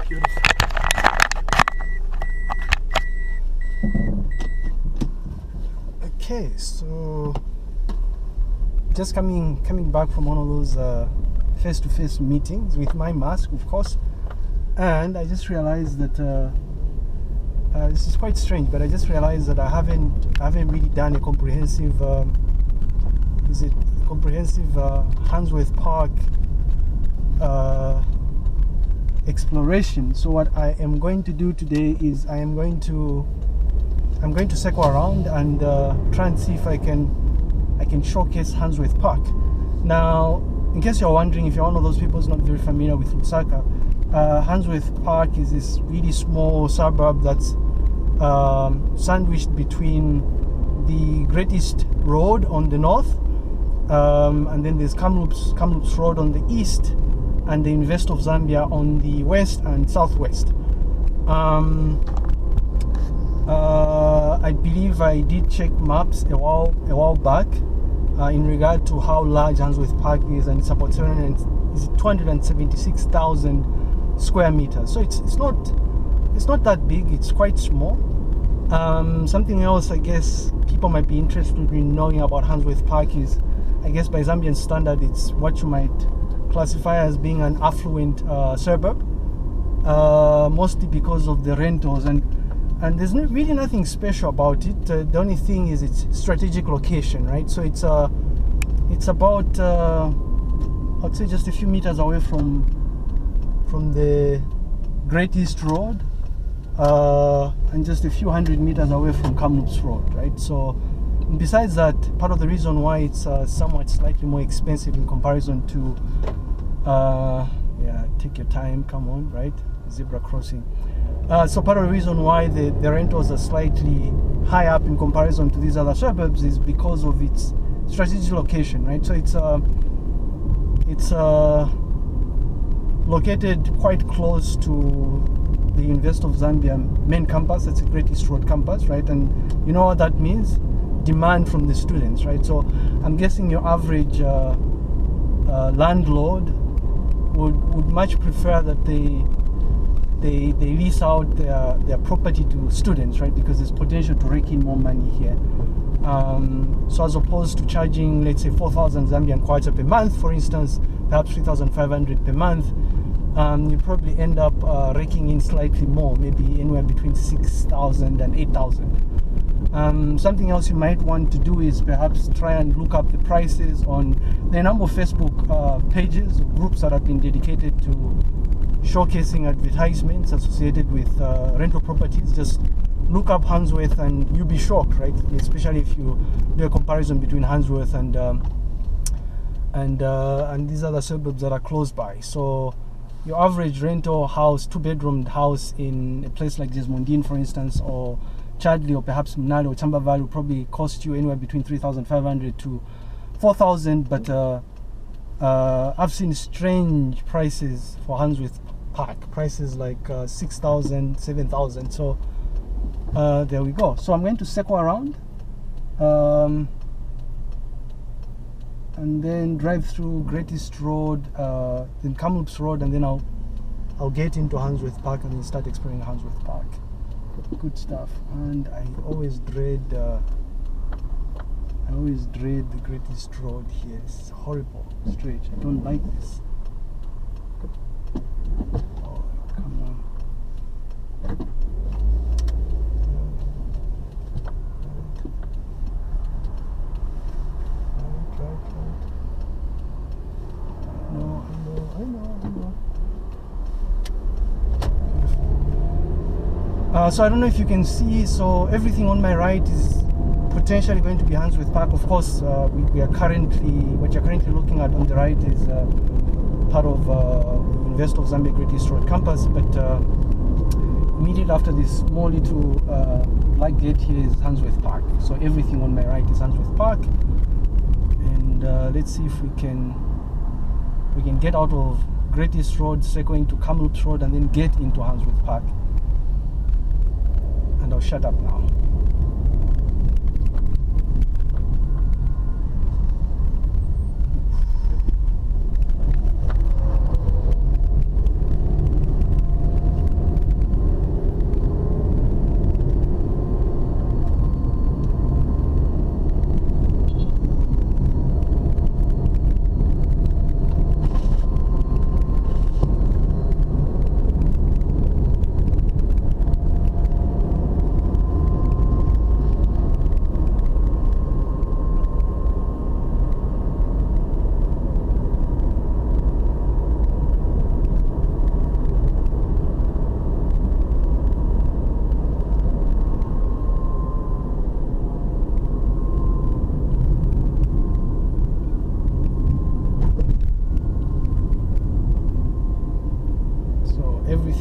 Beautiful. Okay, so just coming back from one of those face-to-face meetings with my mask, of course, and I just realized that this is quite strange, but I just realized that I haven't really done a comprehensive Handsworth Park exploration. So what I am going to do today is I'm going to circle around and try and see if I can showcase Handsworth Park. Now, in case you're wondering, if you're one of those people who's not very familiar with Lusaka, Handsworth Park is this really small suburb that's sandwiched between the Great East Road on the north, and then there's Kamloops Road on the east, and the University of Zambia on the west and southwest. I believe I did check maps a while back in regard to how large Handsworth Park is, and it's about 276,000 square meters. So it's not that big. It's quite small. Something else I guess people might be interested in knowing about Handsworth Park is, I guess by Zambian standard, it's what you might classify as being an affluent suburb, mostly because of the rentals, and there's really nothing special about it. The only thing is its strategic location, right? So it's about I'd say just a few meters away from the Great East Road, and just a few hundred meters away from Kamloops Road, right? So besides that, part of the reason why it's somewhat slightly more expensive in comparison to take your time, come on, right? Zebra crossing. So part of the reason why the rentals are slightly high up in comparison to these other suburbs is because of its strategic location, right? So it's located quite close to the University of Zambia main campus. It's a Great East Road campus, right? And you know what that means? Demand from the students, right? So I'm guessing your average landlord would much prefer that they lease out their property to students, right? Because there's potential to rake in more money here. So as opposed to charging, let's say, 4,000 Zambian kwacha per month, for instance, perhaps 3,500 per month, you probably end up raking in slightly more, maybe anywhere between 6,000 and 8,000. Something else you might want to do is perhaps try and look up the prices on the number of Facebook pages or groups that have been dedicated to showcasing advertisements associated with rental properties. Just look up Handsworth and you'll be shocked, right? Especially if you do a comparison between Handsworth and these other suburbs that are close by. So your average rental house, 2-bedroom house in a place like Desmondine, for instance, or Chadley, or perhaps Munali or Chamba Valley, will probably cost you anywhere between 3,500 to 4,000. But I've seen strange prices for Handsworth Park, prices like 6,000, 7,000. So there we go. So I'm going to circle around and then drive through Great East Road, then Kamloops Road, and then I'll get into Handsworth Park and then start exploring Handsworth Park. Good stuff. And I always dread the Great East Road here. It's horrible, strange. I don't like this. Oh, come on. Right. No, I know. So I don't know if you can see, so everything on my right is potentially going to be Handsworth Park. Of course, what you're currently looking at on the right is part of University of Zambia Great East Road campus, but immediately after this small little black gate here is Handsworth Park. So everything on my right is Handsworth Park, and let's see if we can get out of Great East Road, circle into Kamloops Road, and then get into Handsworth Park. And I'll shut up now.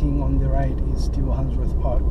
everything on the right is still Handsworth Park.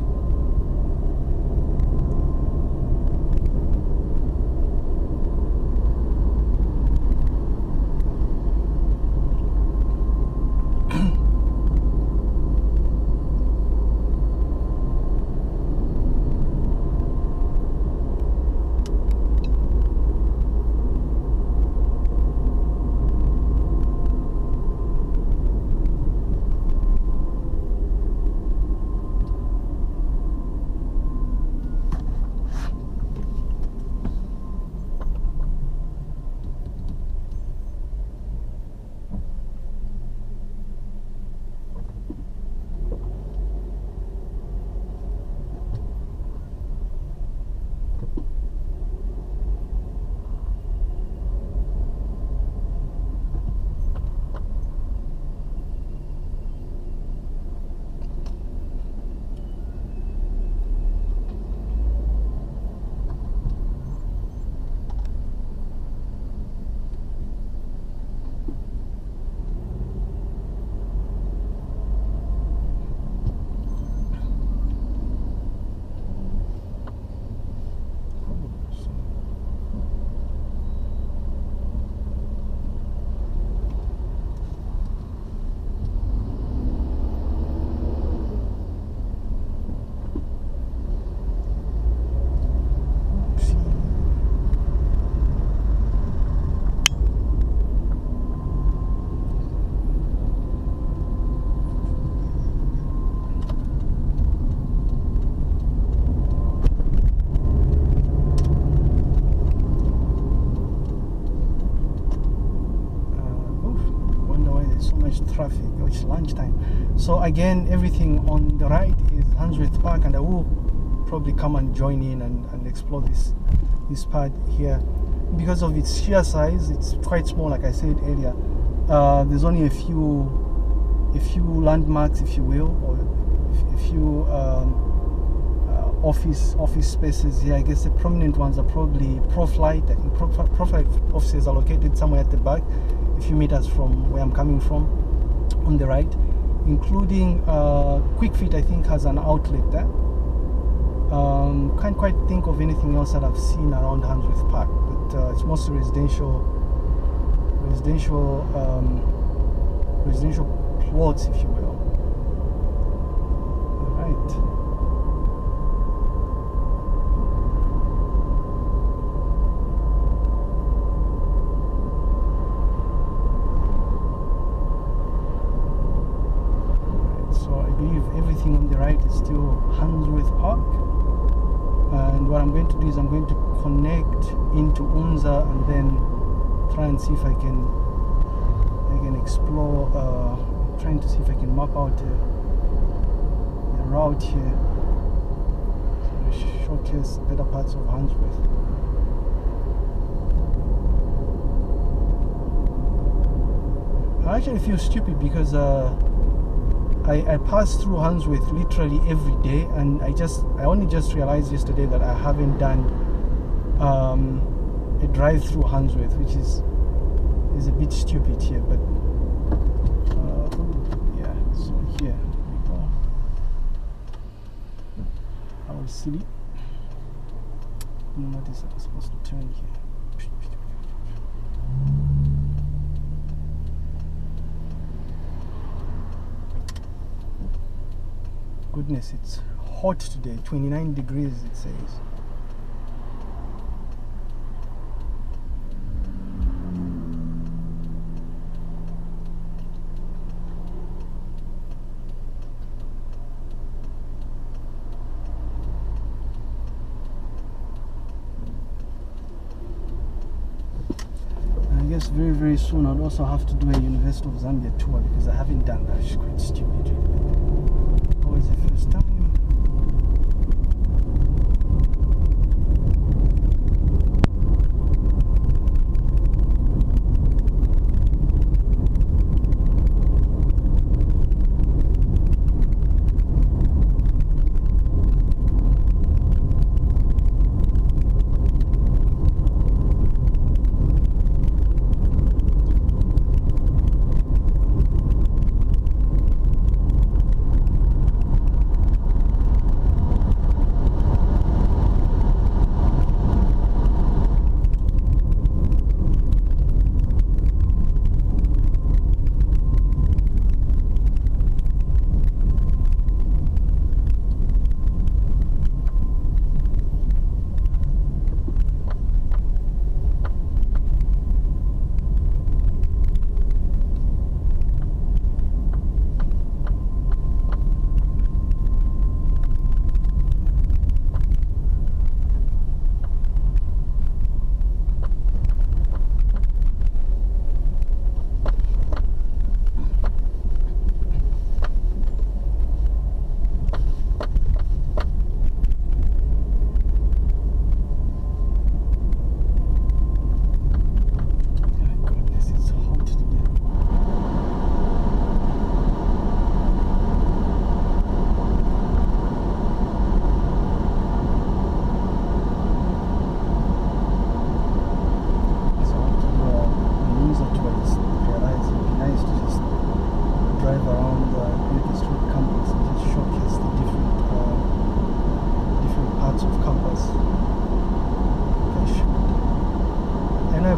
Traffic, it's lunchtime. So again, everything on the right is Handsworth Park, and I will probably come and join in and explore this part here. Because of its sheer size, it's quite small, like I said earlier. There's only a few landmarks, if you will, or a few office spaces here. I guess the prominent ones are probably Proflight. I think Proflight offices are located somewhere at the back, a few meters from where I'm coming from, on the right, including Quick Fit. I think has an outlet there. Can't quite think of anything else that I've seen around Handsworth Park, but it's mostly residential plots, if you will. All right. Everything on the right is still Handsworth Park, and what I'm going to do is I'm going to connect into Unza and then try and see if I can explore, trying to see if I can map out the route here, so showcase better parts of Handsworth. I actually feel stupid because I pass through Handsworth literally every day, and I only just realized yesterday that I haven't done a drive through Handsworth, which is a bit stupid here, but yeah. So here we go. Our city. What is it? I'm supposed to turn here. Goodness, it's hot today, 29 degrees it says. I guess very, very soon I'll also have to do a University of Zambia tour, because I haven't done that. It's quite stupid, really. Always the first time.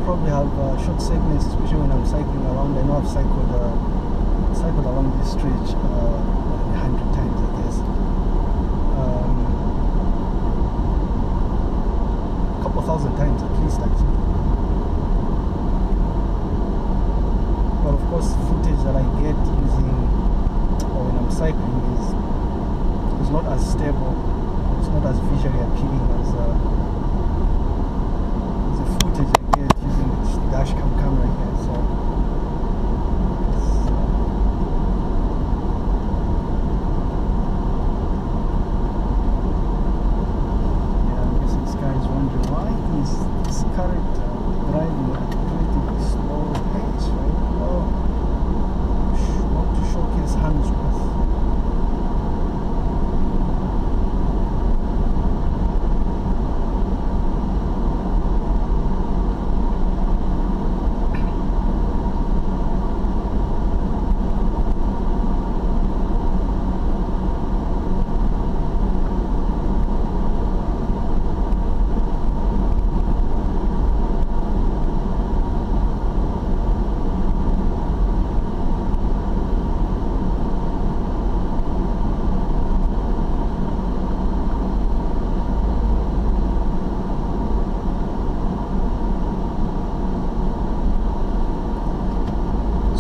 probably have short segments, especially when I'm cycling around. I know I've cycled along this stretch more than 100 times, I guess. A couple thousand times at least, actually. But of course, footage that I get using or when I'm cycling is not as stable. It's not as visually appealing as the footage I get using this dashcam camera here. So yeah, I guess this guy is wondering why is this character driving at a relatively slow pace, right? Oh, not to showcase Handsworth.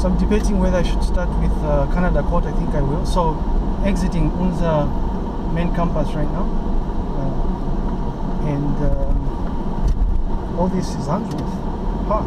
So I'm debating whether I should start with Canada Court. I think I will. So exiting Unza main campus right now, and all this is Handsworth Park.